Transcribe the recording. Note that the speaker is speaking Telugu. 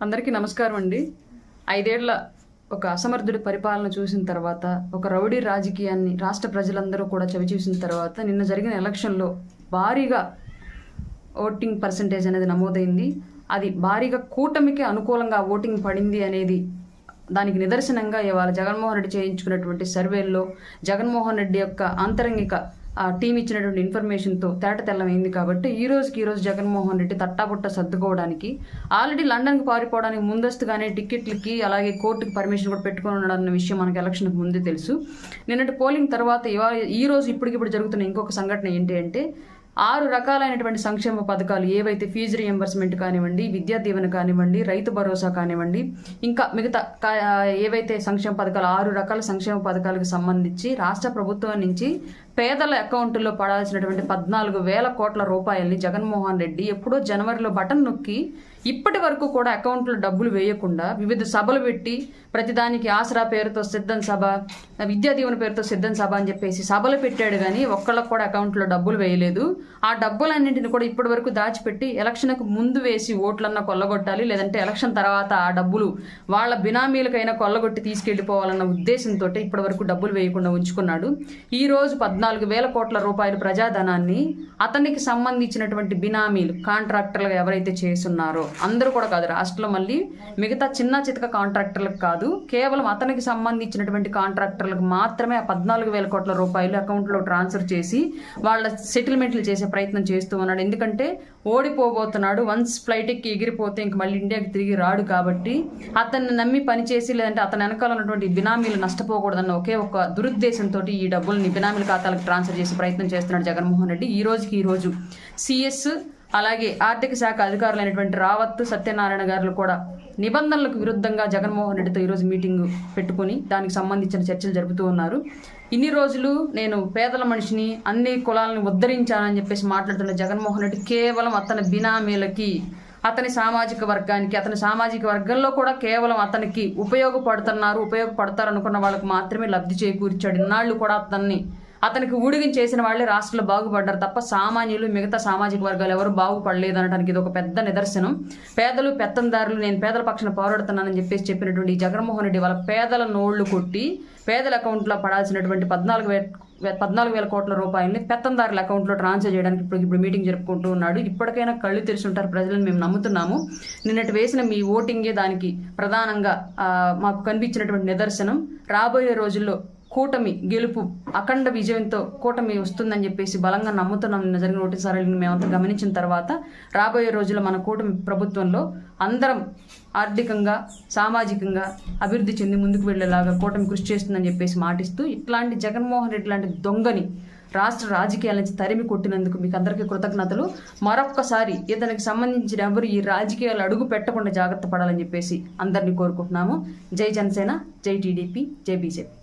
అందరికీ నమస్కారం అండి. 5 ఏళ్ల ఒక అసమర్థుడి పరిపాలన చూసిన తర్వాత, ఒక రౌడీ రాజకీయాన్ని రాష్ట్ర ప్రజలందరూ కూడా చవిచూసిన తర్వాత, నిన్న జరిగిన ఎలక్షన్లో భారీగా ఓటింగ్ పర్సంటేజ్ అనేది నమోదైంది. అది భారీగా కూటమికి అనుకూలంగా ఓటింగ్ పడింది అనేది దానికి నిదర్శనంగా ఇవాళ జగన్మోహన్ రెడ్డి చేయించుకున్నటువంటి సర్వేల్లో జగన్మోహన్ రెడ్డి యొక్క ఆంతరంగిక టీం ఇచ్చినటువంటి ఇన్ఫర్మేషన్తో తేట తెల్లమైంది. కాబట్టి ఈ రోజు జగన్మోహన్ రెడ్డి తట్టాబుట్ట సర్దుకోవడానికి ఆల్రెడీ లండన్కి పారిపోవడానికి ముందస్తుగానే టికెట్లకి అలాగే కోర్టుకి పర్మిషన్ కూడా పెట్టుకుని ఉన్నాడన్న విషయం మనకి ఎలక్షన్కి ముందే తెలుసు. నిన్నటి పోలింగ్ తర్వాత ఈ రోజు ఇప్పటికిప్పుడు జరుగుతున్న ఇంకొక సంఘటన ఏంటి అంటే 6 రకాలైనటువంటి సంక్షేమ పథకాలు ఏవైతే ఫీజు రియంబర్స్మెంట్ కానివ్వండి, విద్యా దీవెన కానివ్వండి, రైతు భరోసా కానివ్వండి, ఇంకా మిగతా ఏవైతే సంక్షేమ పథకాలు 6 రకాల సంక్షేమ పథకాలకు సంబంధించి రాష్ట్ర ప్రభుత్వం నుంచి పేదల అకౌంట్లో పడాల్సినటువంటి 14,000 కోట్ల రూపాయల్ని జగన్మోహన్ రెడ్డి ఎప్పుడో జనవరిలో బటన్ నొక్కి ఇప్పటి వరకు కూడా అకౌంట్లో డబ్బులు వేయకుండా వివిధ సభలు పెట్టి ప్రతిదానికి ఆసరా పేరుతో సిద్ధం సభ, విద్యా దీవెన పేరుతో సిద్ధం సభ అని చెప్పేసి సభలు పెట్టాడు. కానీ ఒక్కళ్ళకు కూడా అకౌంట్లో డబ్బులు వేయలేదు. ఆ డబ్బులన్నింటిని కూడా ఇప్పటి వరకు దాచిపెట్టి ఎలక్షన్కు ముందు వేసి ఓట్లన్నా కొల్లగొట్టాలి, లేదంటే ఎలక్షన్ తర్వాత ఆ డబ్బులు వాళ్ళ బినామీలకైనా కొల్లగొట్టి తీసుకెళ్లిపోవాలన్న ఉద్దేశంతో ఇప్పటి వరకు డబ్బులు వేయకుండా ఉంచుకున్నాడు. ఈ రోజు 14,000 కోట్ల రూపాయల ప్రజాధనాన్ని అతనికి సంబంధించినటువంటి బినామీలు కాంట్రాక్టర్లుగా ఎవరైతే చేస్తున్నారో అందరూ కూడా కాదు, రాష్ట్రంలో మళ్ళీ మిగతా చిన్న చితక కాంట్రాక్టర్లకు కాదు, కేవలం అతనికి సంబంధించినటువంటి కాంట్రాక్టర్లకు మాత్రమే ఆ 14,000 కోట్ల రూపాయలు అకౌంట్లో ట్రాన్స్ఫర్ చేసి వాళ్ళ సెటిల్మెంట్లు చేసే ప్రయత్నం చేస్తూ ఉన్నాడు. ఎందుకంటే ఓడిపోబోతున్నాడు. వన్స్ ఫ్లైట్ ఎక్కి ఎగిరిపోతే ఇంక మళ్ళీ ఇండియాకి తిరిగి రాడు. కాబట్టి అతన్ని నమ్మి పనిచేసి లేదంటే అతని వెనకాల ఉన్నటువంటి బినామీలు నష్టపోకూడదన్న ఒకే ఒక దురుద్దేశంతో ఈ డబ్బుల్ని బినామీల ఖాతాలకు ట్రాన్స్ఫర్ చేసే ప్రయత్నం చేస్తున్నాడు జగన్మోహన్ రెడ్డి. ఈ రోజు సిఎస్ అలాగే ఆర్థిక శాఖ అధికారులైనటువంటి రావత్, సత్యనారాయణ గారు కూడా నిబంధనలకు విరుద్ధంగా జగన్మోహన్ రెడ్డితో ఈరోజు మీటింగ్ పెట్టుకుని దానికి సంబంధించిన చర్చలు జరుపుతూ ఉన్నారు. ఇన్ని రోజులు నేను పేదల మనిషిని, అన్ని కులాలను ఉద్ధరించానని చెప్పేసి మాట్లాడుతున్న జగన్మోహన్ రెడ్డి కేవలం అతని బినామీలకి, అతని సామాజిక వర్గానికి, అతని సామాజిక వర్గంలో కూడా కేవలం అతనికి ఉపయోగపడతారు అనుకున్న వాళ్ళకు మాత్రమే లబ్ధి చేకూర్చాడు. ఇన్నాళ్ళు కూడా అతనికి ఊడిగం చేసిన వాళ్ళే రాష్ట్రంలో బాగుపడ్డారు తప్ప సామాన్యులు, మిగతా సామాజిక వర్గాలు ఎవరు బాగుపడలేదు అనడానికి ఇది ఒక పెద్ద నిదర్శనం. పేదలు పెత్తందారులు, నేను పేదల పక్షాన పోరాడుతున్నానని చెప్పినటువంటి జగన్మోహన్ రెడ్డి వాళ్ళ పేదల నోళ్లు కొట్టి పేదల అకౌంట్లో పడాల్సినటువంటి 14,000 కోట్ల రూపాయలని పెత్తందారుల అకౌంట్లో ట్రాన్స్ఫర్ చేయడానికి ఇప్పుడు మీటింగ్ జరుపుకుంటూ ఉన్నాడు. ఇప్పటికైనా కళ్ళు తెరిచి ఉంటారు ప్రజలను మేము నమ్ముతున్నాము. నిన్నటి వేసిన మీ ఓటింగే దానికి ప్రధానంగా మాకు కనిపించినటువంటి నిదర్శనం. రాబోయే రోజుల్లో కూటమి గెలుపు, అఖండ విజయంతో కూటమి వస్తుందని చెప్పేసి బలంగా నమ్ముతున్నాం. నిన్న జరిగిన ఓటింగ్ సరళిని మేమంతా గమనించిన తర్వాత రాబోయే రోజుల్లో మన కూటమి ప్రభుత్వంలో అందరం ఆర్థికంగా, సామాజికంగా అభివృద్ధి చెంది ముందుకు వెళ్లేలాగా కూటమి కృషి చేస్తుందని చెప్పేసి మాటిస్తూ, ఇట్లాంటి జగన్మోహన్ రెడ్డి లాంటి దొంగని రాష్ట్ర రాజకీయాల నుంచి తరిమి కొట్టినందుకు మీకు అందరికీ కృతజ్ఞతలు. మరొక్కసారి ఇతనికి సంబంధించిన ఎవరు ఈ రాజకీయాలు అడుగు పెట్టకుండా జాగ్రత్త పడాలని చెప్పేసి అందరినీ కోరుకుంటున్నాము. జై జనసేన, జై టీడీపీ, జై బీజేపీ.